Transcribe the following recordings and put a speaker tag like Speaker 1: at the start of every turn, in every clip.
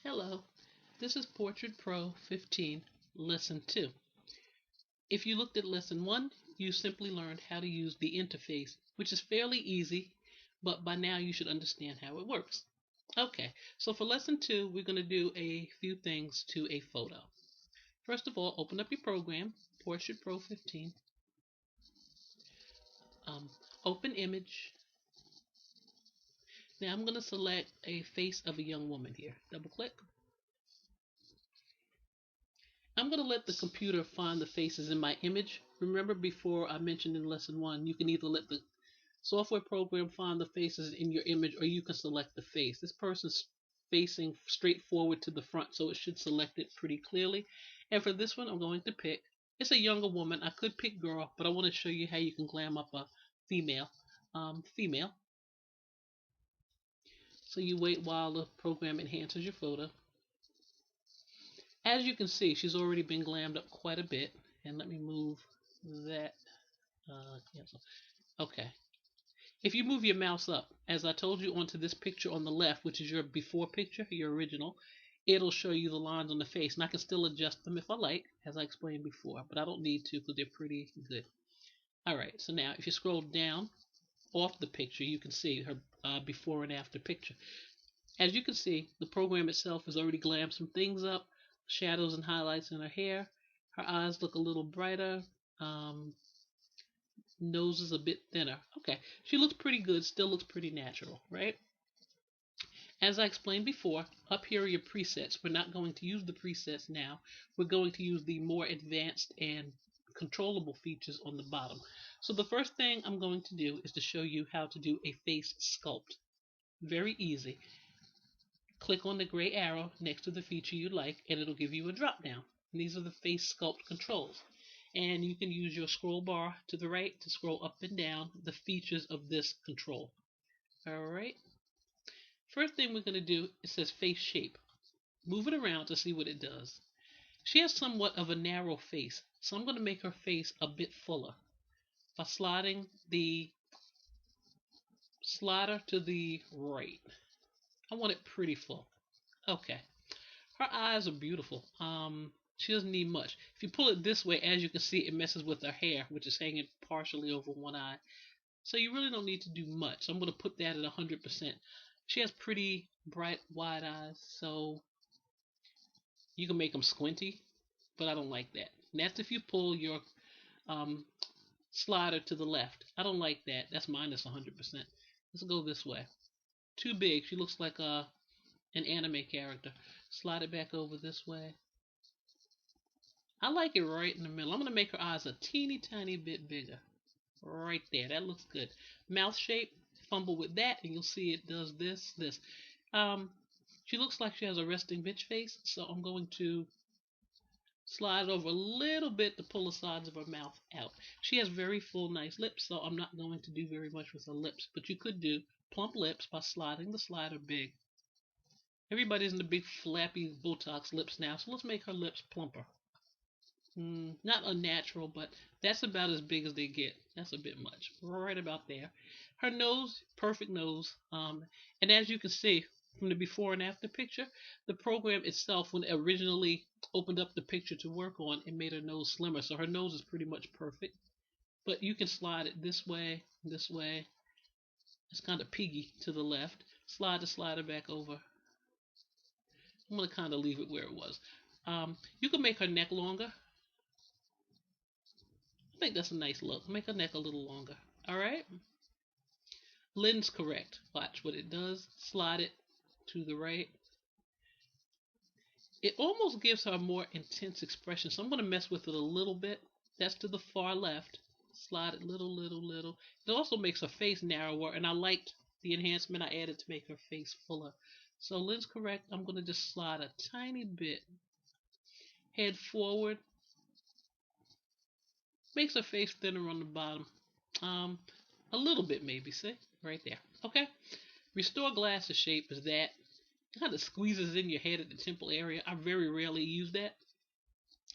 Speaker 1: Hello, this is Portrait Pro 15, Lesson 2. If you looked at Lesson 1, you simply learned how to use the interface, which is fairly easy, but by now you should understand how it works. Okay, so for Lesson 2, we're going to do a few things to a photo. First of all, open up your program, Portrait Pro 15, um, open image. Now I'm going to select a face of a young woman here. Double click. I'm going to let the computer find the faces in my image. Remember before I mentioned in lesson 1, you can either let the software program find the faces in your image or you can select the face. This person's facing straight forward to the front, so it should select it pretty clearly. And for this one, I'm going to pick, it's a younger woman. I could pick girl, but I want to show you how you can glam up a female. Female. So you wait while the program enhances your photo. As you can see, she's already been glammed up quite a bit. And let me move that. Cancel. Okay. If you move your mouse up, as I told you, onto this picture on the left, which is your before picture, your original, it'll show you the lines on the face. And I can still adjust them if I like, as I explained before, but I don't need to because they're pretty good. Alright, so now if you scroll down off the picture, you can see her before and after picture. As you can see, the program itself has already glammed some things up, shadows and highlights in her hair. Her eyes look a little brighter. Nose is a bit thinner. Okay, she looks pretty good, still looks pretty natural, right? As I explained before, up here are your presets. We're not going to use the presets now. We're going to use the more advanced and controllable features on the bottom. So the first thing I'm going to do is to show you how to do a face sculpt. Very easy. Click on the gray arrow next to the feature you like and it'll give you a drop down. And these are the face sculpt controls. And you can use your scroll bar to the right to scroll up and down the features of this control. Alright. First thing we're going to do, it says face shape. Move it around to see what it does. She has somewhat of a narrow face, so I'm going to make her face a bit fuller by sliding the slider to the right. I want it pretty full. Okay. Her eyes are beautiful. She doesn't need much. If you pull it this way, as you can see, it messes with her hair, which is hanging partially over one eye. So you really don't need to do much. So I'm going to put that at 100%. She has pretty bright, wide eyes, so you can make them squinty, but I don't like that. And that's if you pull your um, slider to the left. I don't like that. That's minus 100%. Let's go this way. Too big. She looks like an anime character. Slide it back over this way. I like it right in the middle. I'm going to make her eyes a teeny tiny bit bigger. Right there. That looks good. Mouth shape. Fumble with that and you'll see it does this. She looks like she has a resting bitch face, so I'm going to slide over a little bit to pull the sides of her mouth out. She has very full, nice lips, so I'm not going to do very much with her lips, but you could do plump lips by sliding the slider big. Everybody's in the big flappy Botox lips now, so let's make her lips plumper. Not unnatural, but that's about as big as they get. That's a bit much. Right about there. Her nose, perfect nose. And as you can see from the before and after picture, the program itself, when it originally opened up the picture to work on, it made her nose slimmer. So her nose is pretty much perfect. But you can slide it this way, this way. It's kind of piggy to the left. Slide the slider back over. I'm going to kind of leave it where it was. You can make her neck longer. I think that's a nice look. Make her neck a little longer. Alright? Lens correct. Watch what it does. Slide it to the right. It almost gives her a more intense expression. So I'm going to mess with it a little bit. That's to the far left. Slide it little. It also makes her face narrower. And I liked the enhancement I added to make her face fuller. So lens correct. I'm going to just slide a tiny bit. Head forward. Makes her face thinner on the bottom. A little bit maybe, see? Right there. Okay? Restore glasses shape is that. It kind of squeezes in your head at the temple area. I very rarely use that.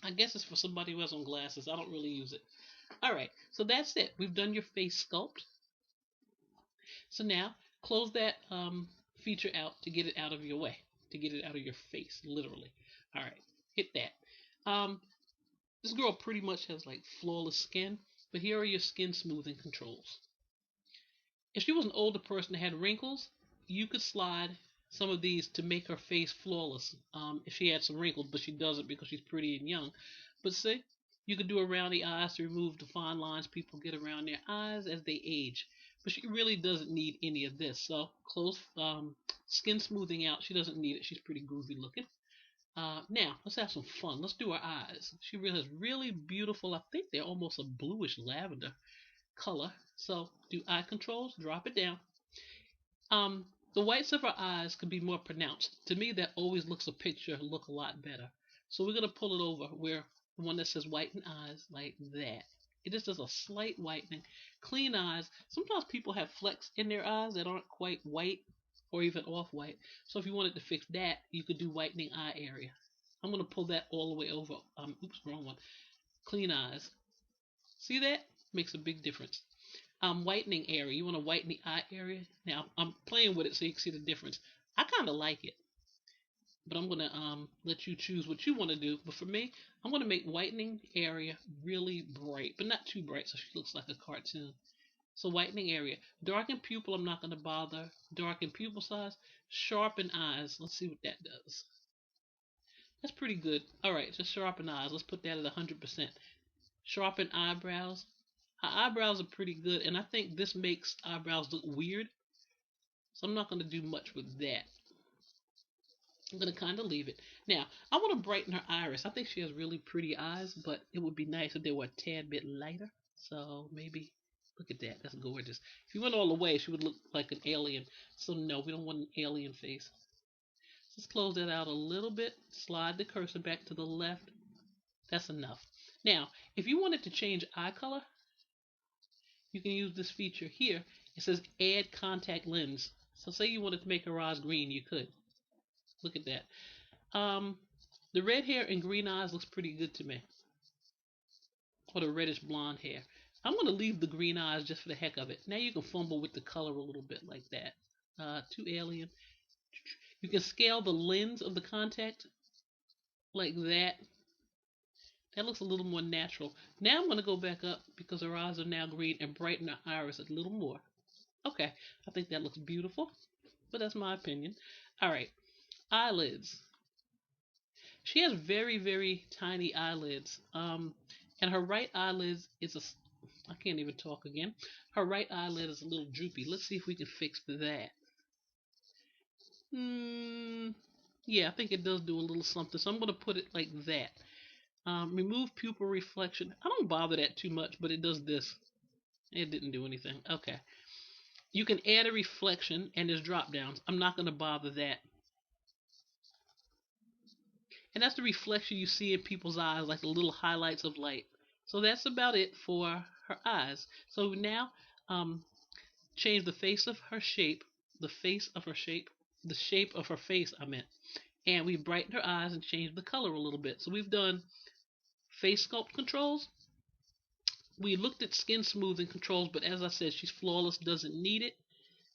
Speaker 1: I guess it's for somebody who has on glasses. I don't really use it. Alright, so that's it. We've done your face sculpt. So now, close that feature out to get it out of your way, to get it out of your face, literally. All right, hit that. This girl pretty much has like flawless skin, but here are your skin smoothing controls. If she was an older person that had wrinkles, you could slide some of these to make her face flawless. If she had some wrinkles, but she doesn't because she's pretty and young. But see, you could do around the eyes to remove the fine lines people get around their eyes as they age. But she really doesn't need any of this. So close skin smoothing out, she doesn't need it. She's pretty groovy looking. Now let's have some fun. Let's do her eyes. She really has really beautiful. I think they're almost a bluish lavender color. So do eye controls, drop it down. The whites of her eyes could be more pronounced. To me, that always looks a picture look a lot better. So we're gonna pull it over where the one that says whiten eyes like that. It just does a slight whitening. Clean eyes. Sometimes people have flecks in their eyes that aren't quite white or even off white. So if you wanted to fix that, you could do whitening eye area. I'm gonna pull that all the way over. Oops, wrong one. Clean eyes. See that? Makes a big difference. Whitening area. You want to whiten the eye area. Now I'm playing with it so you can see the difference. I kind of like it, but I'm gonna let you choose what you want to do. But for me, I'm gonna make whitening area really bright, but not too bright so she looks like a cartoon. So whitening area, darken pupil. I'm not gonna bother. Darken pupil size. Sharpen eyes. Let's see what that does. That's pretty good. All right, just sharpen eyes. Let's put that at 100%. Sharpen eyebrows. Her eyebrows are pretty good, and I think this makes eyebrows look weird. So I'm not going to do much with that. I'm going to kind of leave it. Now, I want to brighten her iris. I think she has really pretty eyes, but it would be nice if they were a tad bit lighter. So maybe, look at that. That's gorgeous. If you went all the way, she would look like an alien. So no, we don't want an alien face. Let's close that out a little bit. Slide the cursor back to the left. That's enough. Now, if you wanted to change eye color, you can use this feature here. It says add contact lens. So say you wanted to make her eyes green, you could. Look at that. The red hair and green eyes looks pretty good to me. Or the reddish blonde hair. I'm going to leave the green eyes just for the heck of it. Now you can fumble with the color a little bit like that. Too alien. You can scale the lens of the contact like that. That looks a little more natural. Now I'm going to go back up because her eyes are now green and brighten her iris a little more. Okay, I think that looks beautiful, but that's my opinion. All right, eyelids. She has very, very tiny eyelids. And her right eyelid is I can't even talk again. Her right eyelid is a little droopy. Let's see if we can fix that. Yeah, I think it does do a little something. So I'm going to put it like that. Remove pupil reflection. I don't bother that too much, but it does this. It didn't do anything. Okay. You can add a reflection and there's drop downs. I'm not going to bother that. And that's the reflection you see in people's eyes, like the little highlights of light. So that's about it for her eyes. So now change the face of her shape, the shape of her face, I meant. And we brighten her eyes and change the color a little bit. So we've done face sculpt controls. We looked at skin smoothing controls, but as I said, she's flawless, doesn't need it.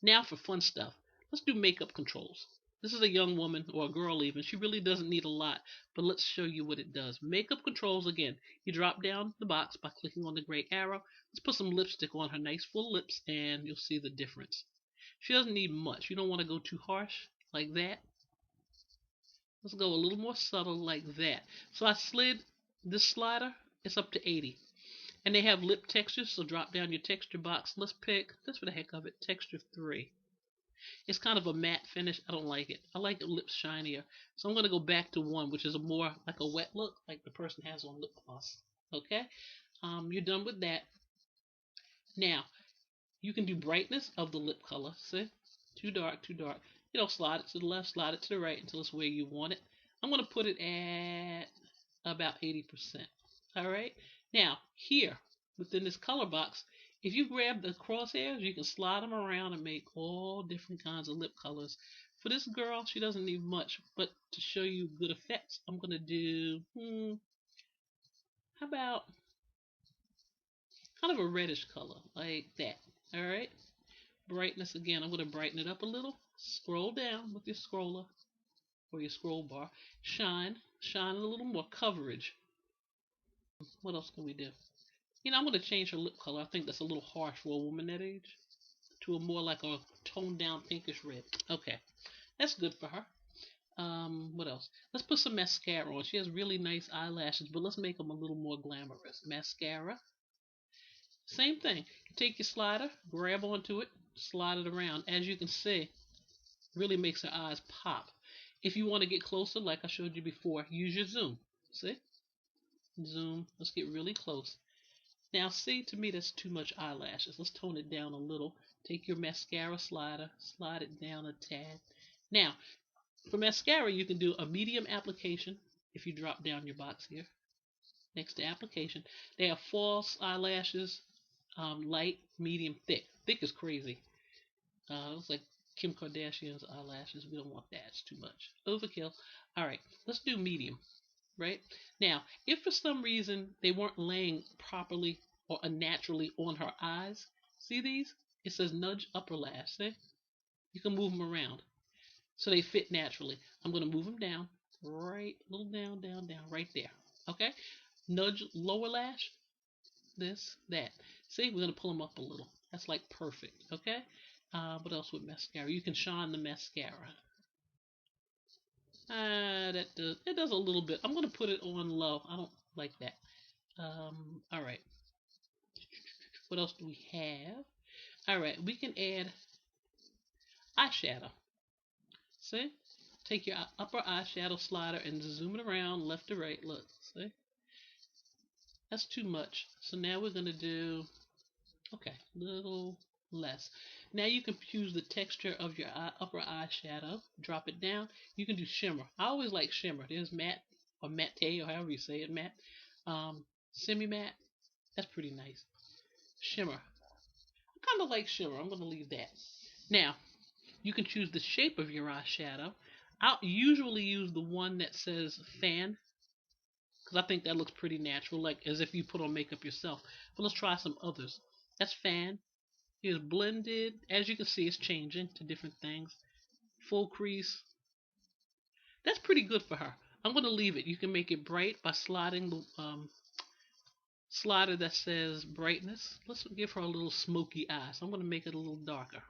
Speaker 1: Now for fun stuff. Let's do makeup controls. This is a young woman, or a girl even. She really doesn't need a lot, but let's show you what it does. Makeup controls, again, you drop down the box by clicking on the gray arrow. Let's put some lipstick on her nice full lips, and you'll see the difference. She doesn't need much. You don't want to go too harsh like that. Let's go a little more subtle like that. So I slid this slider. It's up to 80. And they have lip textures, so drop down your texture box. Let's pick, just for the heck of it, texture 3. It's kind of a matte finish. I don't like it. I like the lips shinier. So I'm going to go back to 1, which is a more like a wet look, like the person has on lip gloss. Okay? You're done with that. Now, you can do brightness of the lip color. See? Too dark, too dark. Slide it to the left, slide it to the right until it's where you want it. I'm going to put it at about 80%. All right? Now, here, within this color box, if you grab the crosshairs, you can slide them around and make all different kinds of lip colors. For this girl, she doesn't need much, but to show you good effects, I'm going to do, how about kind of a reddish color, like that. All right? Brightness again, I'm going to brighten it up a little. Scroll down with your scroller. or your scroll bar. Shine a little more coverage. What else can we do? I'm going to change her lip color. I think that's a little harsh for a woman that age. To a more like a toned down pinkish red. Okay, that's good for her. What else? Let's put some mascara on. She has really nice eyelashes, but let's make them a little more glamorous. Mascara. Same thing. You take your slider, grab onto it, slide it around. As you can see, really makes her eyes pop. If you want to get closer, like I showed you before, use your zoom. See? Zoom. Let's get really close. Now, see, to me, that's too much eyelashes. Let's tone it down a little. Take your mascara slider, slide it down a tad. Now, for mascara, you can do a medium application if you drop down your box here. Next to application, they have false eyelashes, light, medium, thick. Thick is crazy. Looks like Kim Kardashian's eyelashes. We don't want that. It's too much. Overkill. All right, let's do medium. Right? Now, if for some reason they weren't laying properly or unnaturally on her eyes, see these? It says nudge upper lash. See? You can move them around so they fit naturally. I'm going to move them down. Right, a little down, down, down, right there. Okay? Nudge lower lash. This, that. See, we're going to pull them up a little. That's like perfect. Okay? What else with mascara? You can shine the mascara. It does a little bit. I'm going to put it on low. I don't like that. All right. What else do we have? All right, we can add eyeshadow. See? Take your upper eyeshadow slider and zoom it around left to right. Look, see? That's too much. So now we're going to do, okay, a little less. Now you can use the texture of your upper eyeshadow. Drop it down. You can do shimmer. I always like shimmer. There's matte or matte, or however you say it, matte. Semi-matte. That's pretty nice. Shimmer. I kind of like shimmer. I'm going to leave that. Now, you can choose the shape of your eyeshadow. I'll usually use the one that says fan, because I think that looks pretty natural, like as if you put on makeup yourself. But let's try some others. That's fan. Here's blended. As you can see, it's changing to different things. Full crease. That's pretty good for her. I'm going to leave it. You can make it bright by sliding the slider that says brightness. Let's give her a little smoky eye. So I'm going to make it a little darker.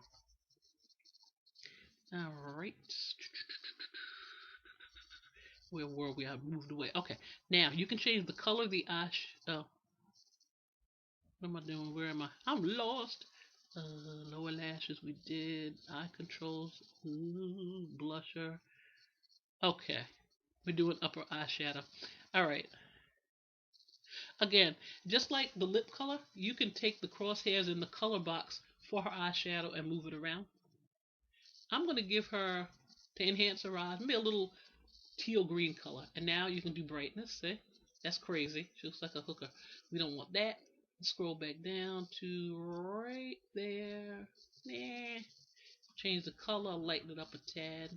Speaker 1: Alright. Where were we? I moved away. Okay. Now, you can change the color of the eye. What am I doing? Where am I? I'm lost. Lower lashes we did. Eye controls. Ooh, blusher. Okay. We're doing upper eyeshadow. Alright. Again, just like the lip color, you can take the crosshairs in the color box for her eyeshadow and move it around. I'm going to give her, to enhance her eyes, maybe a little teal green color. And now you can do brightness. See? That's crazy. She looks like a hooker. We don't want that. Scroll back down to right there. Nah. Change the color, lighten it up a tad.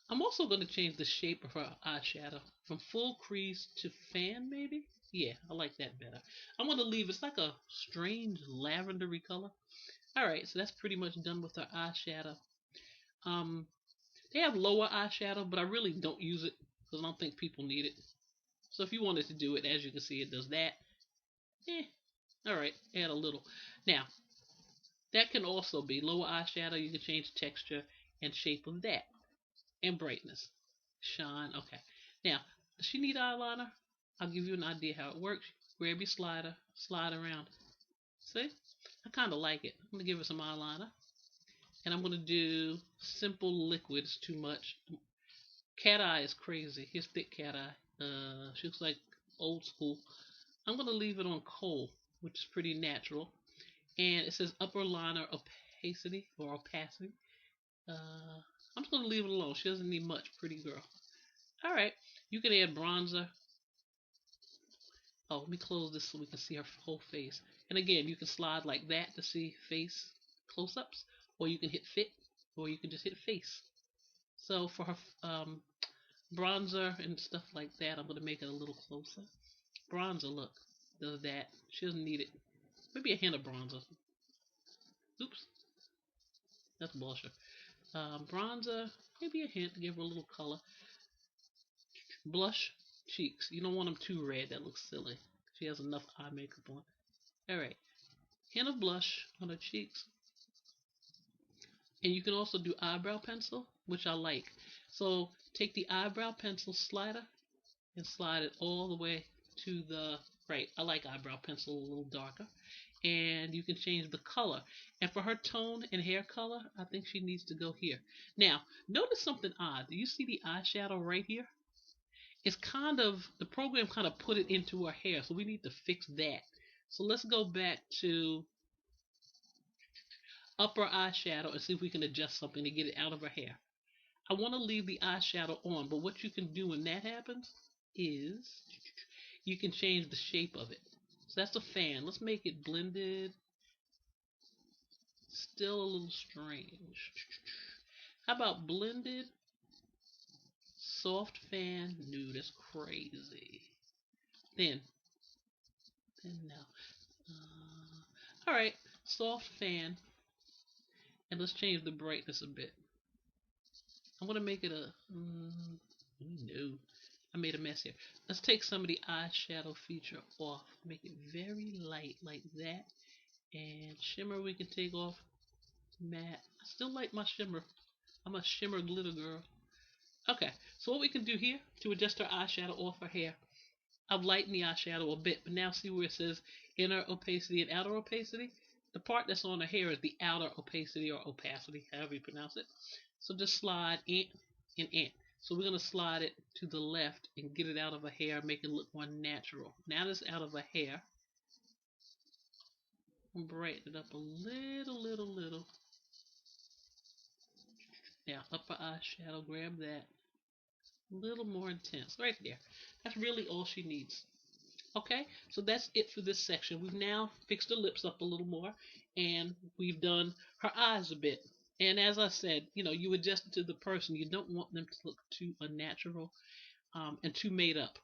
Speaker 1: I'm also going to change the shape of her eyeshadow from full crease to fan, maybe? Yeah, I like that better. I'm going to leave, it's like a strange lavendery color. Alright, so that's pretty much done with her eyeshadow. They have lower eyeshadow, but I really don't use it because I don't think people need it. So if you wanted to do it, as you can see, it does that. Alright, add a little. Now, that can also be lower eyeshadow. You can change texture and shape of that. And brightness. Shine. Okay. Now, does she need eyeliner? I'll give you an idea how it works. Grab your slider, slide around. See? I kind of like it. I'm going to give her some eyeliner. And I'm going to do simple liquid. It's too much. Cat eye is crazy. Here's thick cat eye. She looks like old school. I'm going to leave it on coal, which is pretty natural. And it says upper liner opacity or opacity. I'm just going to leave it alone. She doesn't need much. Pretty girl. Alright. You can add bronzer. Oh, let me close this so we can see her whole face. And again, you can slide like that to see face close-ups. Or you can hit fit. Or you can just hit face. So for her bronzer and stuff like that, I'm going to make it a little closer. Bronzer, look. Does that. She doesn't need it. Maybe a hint of bronzer. Oops. That's blusher. Bronzer, maybe a hint to give her a little color. Blush, cheeks. You don't want them too red. That looks silly. She has enough eye makeup on. All right. Hint of blush on her cheeks. And you can also do eyebrow pencil, which I like. So take the eyebrow pencil slider and slide it all the way to the right. I like eyebrow pencil a little darker. And you can change the color. And for her tone and hair color, I think she needs to go here. Now, notice something odd. Do you see the eyeshadow right here? It's kind of, the program kind of put it into her hair, so we need to fix that. So let's go back to upper eyeshadow and see if we can adjust something to get it out of her hair. I want to leave the eyeshadow on, but what you can do when that happens is you can change the shape of it. So that's a fan. Let's make it blended. Still a little strange. How about blended? Soft fan? No, that's crazy. Thin now. Alright, soft fan. And let's change the brightness a bit. I'm going to make it a... no. I made a mess here. Let's take some of the eyeshadow feature off. Make it very light like that. And shimmer we can take off. Matte. I still like my shimmer. I'm a shimmer glitter girl. Okay, so what we can do here to adjust our eyeshadow off our hair. I've lightened the eyeshadow a bit, but now see where it says inner opacity and outer opacity? The part that's on her hair is the outer opacity or opacity, however you pronounce it. So just slide in and in. So we're going to slide it to the left and get it out of her hair, make it look more natural. Now that it's out of her hair, and brighten it up a little. Now, upper eyeshadow, grab that. A little more intense, right there. That's really all she needs. Okay, so that's it for this section. We've now fixed her lips up a little more, and we've done her eyes a bit. And as I said, you adjust it to the person. You don't want them to look too unnatural and too made up.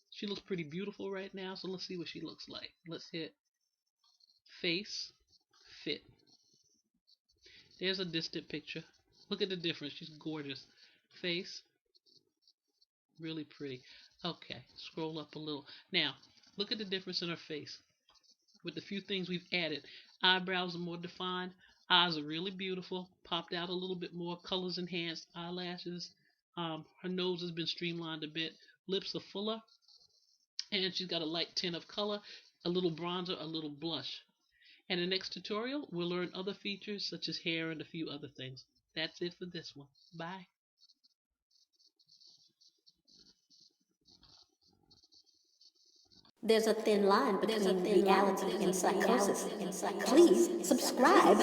Speaker 1: She looks pretty beautiful right now, so let's see what she looks like. Let's hit face, fit. There's a distant picture. Look at the difference. She's gorgeous. Face, really pretty. Okay, scroll up a little. Now, look at the difference in her face. With the few things we've added. Eyebrows are more defined. Eyes are really beautiful. Popped out a little bit more. Colors enhanced. Eyelashes. Her nose has been streamlined a bit. Lips are fuller. And she's got a light tint of color. A little bronzer, a little blush. And in the next tutorial, we'll learn other features such as hair and a few other things. That's it for this one. Bye.
Speaker 2: There's a thin line between reality and psychosis. Please subscribe.